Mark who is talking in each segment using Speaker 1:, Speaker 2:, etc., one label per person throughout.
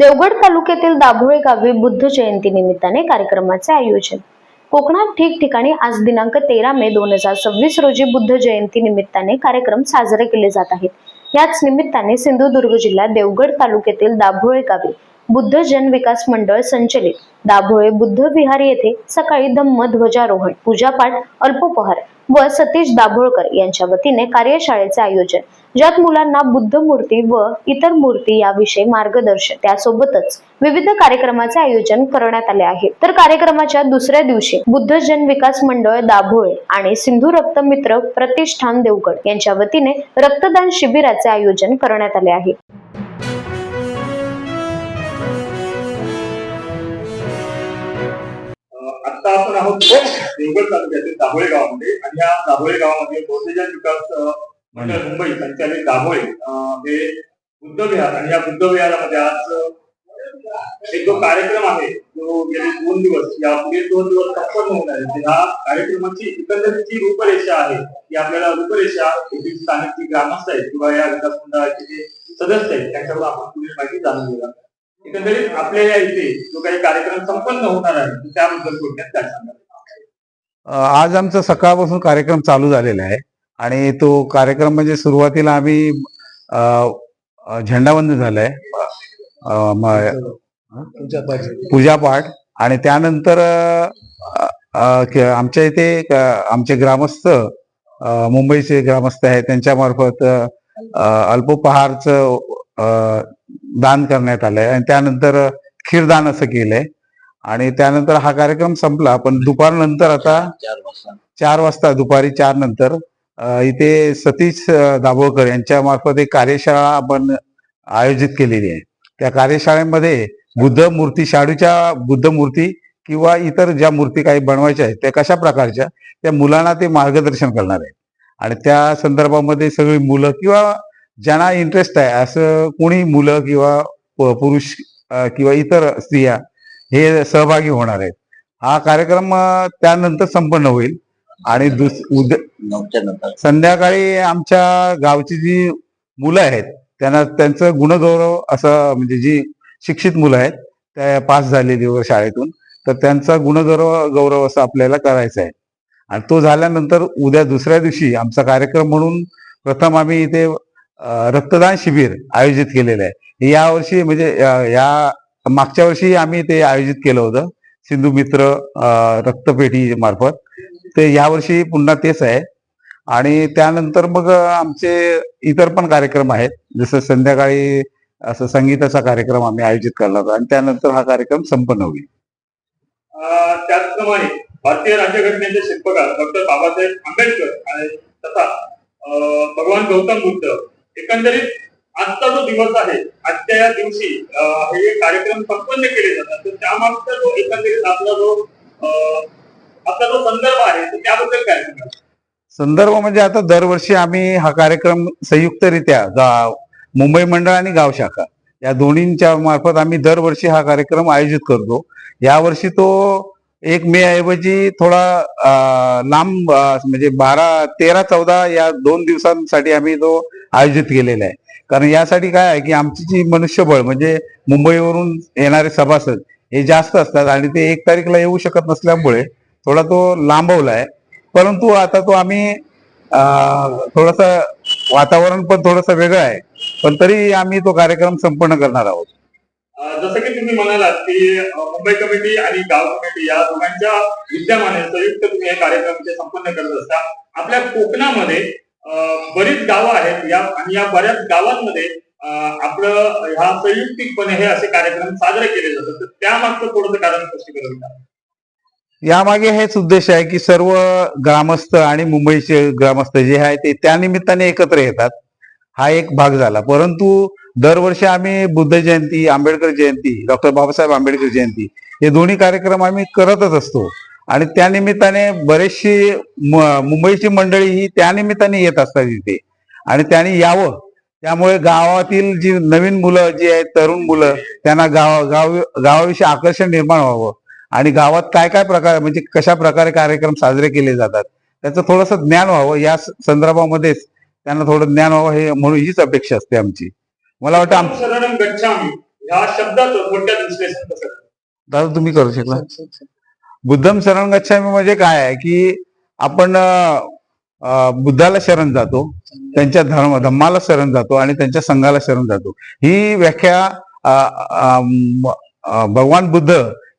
Speaker 1: देवगड तालुक्यातील दाभोळे गावी बुद्ध जयंती निमित्ताने कार्यक्रमाचे आयोजन. कोकणात ठिकठिकाणी आज दिनांक 13 मे 2026 रोजी बुद्ध जयंती निमित्ताने कार्यक्रम साजरे केले जात आहेत. याच निमित्ताने सिंधुदुर्ग जिल्ह्यात देवगड तालुक्यातील दाभोळे गावी बुद्ध जन विकास मंडळ संचलित दाभोळे बुद्ध विहार येथे सकाळी धम्म ध्वजारोहण, पूजापाठ, अल्पोपहार व सतीश दाभोळकर यांच्या वतीने कार्यशाळेचे आयोजन, ज्यात मुलांना बुद्ध मूर्ती व इतर मूर्ती याविषयी मार्गदर्शन, त्यासोबतच विविध कार्यक्रमाचे आयोजन करण्यात आले आहे. तर कार्यक्रमाच्या दुसऱ्या दिवशी बुद्ध जन विकास मंडळ दाभोळे आणि सिंधू रक्त मित्र प्रतिष्ठान देवगड यांच्या वतीने रक्तदान शिबिराचे आयोजन करण्यात आले आहे.
Speaker 2: आता आपण आहोत देवगड तालुक्यातील दाभोळे गावामध्ये आणि या दाभोळे गावामध्ये बौद्ध जन विकास मंडळ मुंबई संचालित दाभोळे हे बुद्ध विहार आणि या बुद्ध विहारामध्ये आज एक जो कार्यक्रम आहे जो गेले 2 दिवस या पुढे 2 दिवस संपन्न होणार आहे. ह्या कार्यक्रमाची एकंदरीत जी रूपरेषा आहे ती आपल्याला रूपरेषा येथील स्थानिक जी ग्रामस्थ आहेत किंवा या विकास मंडळाचे जे सदस्य आहेत त्यांच्याकडून आपण पुढील माहिती जाणून घेऊया. एकंदरीत आपल्या या इथे जो काही कार्यक्रम संपन्न होणार आहे त्याबद्दल थोडक्यात काय सांगाल?
Speaker 3: आज आमचा सकाळपासून कार्यक्रम चालू झालेला आहे आणि तो कार्यक्रम म्हणजे सुरुवातीला आम्ही झेंडावंदन झालंय, पूजापाठ आणि त्यानंतर आमच्या इथे आमचे ग्रामस्थ मुंबईचे ग्रामस्थ आहेत त्यांच्या मार्फत अल्पोपहारचं दान करण्यात आलंय आणि त्यानंतर खीरदान असं केलंय आणि त्यानंतर हा कार्यक्रम संपला. पण दुपारनंतर आता 4 वाजता दुपारी 4 नंतर इथे सतीश दाभोळकर यांच्या मार्फत एक कार्यशाळा आपण आयोजित केलेली आहे. त्या कार्यशाळेमध्ये बुद्ध मूर्ती, शाडूच्या बुद्ध मूर्ती किंवा इतर ज्या मूर्ती काही बनवायच्या आहेत त्या कशा प्रकारच्या, त्या मुलांना ते मार्गदर्शन करणार आहे आणि त्या संदर्भामध्ये सगळी मुलं किंवा ज्यांना इंटरेस्ट आहे असं कोणी मुलं किंवा पुरुष किंवा इतर स्त्रिया हे सहभागी होणार आहेत. हा कार्यक्रम त्यानंतर संपन्न होईल आणि संध्याकाळी आमच्या गावची जी मुलं आहेत त्यांना त्यांचं गुणगौरव असं, म्हणजे जी शिक्षित मुलं आहेत त्या पास झालेली व शाळेतून, तर त्यांचा गौरव असं आपल्याला करायचा आहे. आणि तो झाल्यानंतर उद्या दुसऱ्या दिवशी आमचा कार्यक्रम म्हणून प्रथम आम्ही इथे रक्तदान शिबिर आयोजित केलेलं आहे. यावर्षी म्हणजे या मागच्या वर्षी आम्ही ते आयोजित केलं होतं सिंधू मित्र रक्तपेढी मार्फत. ते यावर्षी पुन्हा तेच आहे आणि त्यानंतर मग आमचे इतर पण कार्यक्रम आहेत, जसं संध्याकाळी असं संगीताचा कार्यक्रम आम्ही आयोजित करणार आणि त्यानंतर हा कार्यक्रम संपन्न होईल.
Speaker 2: त्याचप्रमाणे भारतीय राज्यघटनेचे शिल्पकार डॉक्टर बाबासाहेब आंबेडकर आणि तथा भगवान गौतम बुद्ध, एकंदरीत आजचा जो दिवस आहे, आजच्या या दिवशी हे कार्यक्रम संपन्न केले जातात. तर त्यामागचा जो एकंदरीत आपला जो संदर्भ आहे त्याबद्दल काय सांगाल?
Speaker 3: संदर्भ म्हणजे आता दरवर्षी आम्ही हा कार्यक्रम संयुक्तरित्या मुंबई मंडळ आणि गाव शाखा या दोन्हींच्या मार्फत आम्ही दरवर्षी हा कार्यक्रम आयोजित करतो. यावर्षी तो 1 मे ऐवजी थोडा लांब, म्हणजे 12, 13, 14 या 2 दिवसांसाठी आम्ही तो आयोजित केलेला आहे. कारण यासाठी काय आहे की आमची जी मनुष्यबळ म्हणजे मुंबईवरून येणारे सभासद हे जास्त असतात आणि ते 1 तारीखला येऊ शकत नसल्यामुळे थोडा तो लांबवला आहे. परंतु आता तो आम्ही थोडस वातावरण पण थोडस वेगळं आहे, पण तरी आम्ही तो कार्यक्रम संपन्न करणार आहोत.
Speaker 2: जसं की तुम्ही म्हणालात की मुंबई कमिटी आणि गाव कमिटी या दोघांच्या विद्यमाने संयुक्त तुम्ही हे कार्यक्रम संपन्न करत असता. आपल्या कोकणामध्ये बरीच गावं आहेत आणि या बऱ्याच गावांमध्ये आपलं ह्या संयुक्तिकपणे हे असे कार्यक्रम साजरे केले जातात. तर त्यामागचं थोडंसं कारण स्पष्टीकरण द्या.
Speaker 3: यामागे हेच उद्देश आहे की सर्व ग्रामस्थ आणि मुंबईचे ग्रामस्थ जे आहेत ते त्या निमित्ताने एकत्र येतात. हा एक भाग झाला. परंतु दरवर्षी आम्ही बुद्ध जयंती, आंबेडकर जयंती, डॉक्टर बाबासाहेब आंबेडकर जयंती हे दोन्ही कार्यक्रम आम्ही करतच असतो आणि त्या निमित्ताने बरेचशी मुंबईची मंडळी ही त्या निमित्ताने येत असतात इथे आणि त्यांनी यावं. त्यामुळे गावातील जी नवीन मुलं जी आहेत, तरुण मुलं, त्यांना गावाविषयी आकर्षण निर्माण व्हावं आणि गावात काय काय प्रकार म्हणजे कशा प्रकारे कार्यक्रम साजरे केले जातात त्याचं थोडंसं ज्ञान व्हावं, या संदर्भामध्येच त्यांना थोडं ज्ञान व्हावं हे म्हणून हीच अपेक्षा असते आमची. मला वाटतं
Speaker 2: शरणं गच्छामि ह्या शब्दाचं थोडक्यात विश्लेषण कसं कराल?
Speaker 3: दादा तुम्ही करू शकता. बुद्धम शरण गच्छामी म्हणजे काय आहे की आपण बुद्धाला शरण जातो, त्यांच्या धम्माला शरण जातो आणि त्यांच्या संघाला शरण जातो. ही व्याख्या भगवान बुद्ध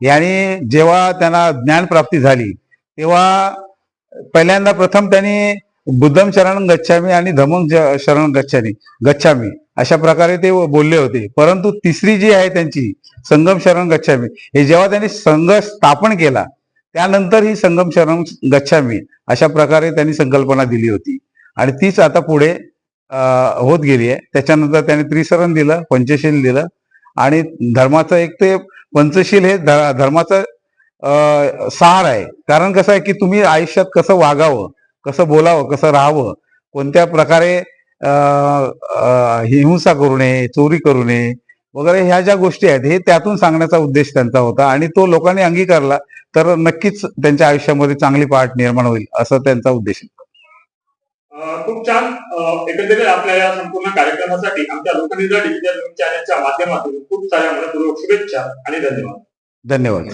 Speaker 3: यांनी जेव्हा त्यांना ज्ञान प्राप्ती झाली तेव्हा पहिल्यांदा प्रथम त्यांनी बुद्धम शरण गच्छामी आणि धम्मम शरण गच्छामी अशा प्रकारे ते बोलले होते. परंतु तिसरी जी आहे त्यांची संगम शरण गच्छामी, हे जेव्हा त्यांनी संघ स्थापन केला त्यानंतर ही संगम शरण गच्छामी अशा प्रकारे त्यांनी संकल्पना दिली होती आणि तीच आता पुढे होत गेली आहे. त्याच्यानंतर त्यांनी त्रिशरण दिलं, पंचशील दिलं आणि धर्माचं एक ते पंचशील हे धर्माचं सार आहे. कारण कसं आहे की तुम्ही आयुष्यात कसं वागावं, कसं बोलावं, कसं राहावं, कोणत्या प्रकारे हिंसा करू नये, चोरी करू नये वगैरे ह्या ज्या गोष्टी आहेत हे त्यातून सांगण्याचा उद्देश त्यांचा होता आणि तो लोकांनी अंगीकारला तर नक्कीच त्यांच्या आयुष्यामध्ये चांगली पाठ निर्माण होईल असं त्यांचा उद्देश आहे.
Speaker 2: खूप छान. एकंदरीत आपल्या या संपूर्ण कार्यक्रमासाठी आमच्या लोकनिर्धार डिजिटल न्यूज चॅनलच्या माध्यमातून खूप साऱ्या मनपूर्वक शुभेच्छा आणि धन्यवाद.
Speaker 3: धन्यवाद.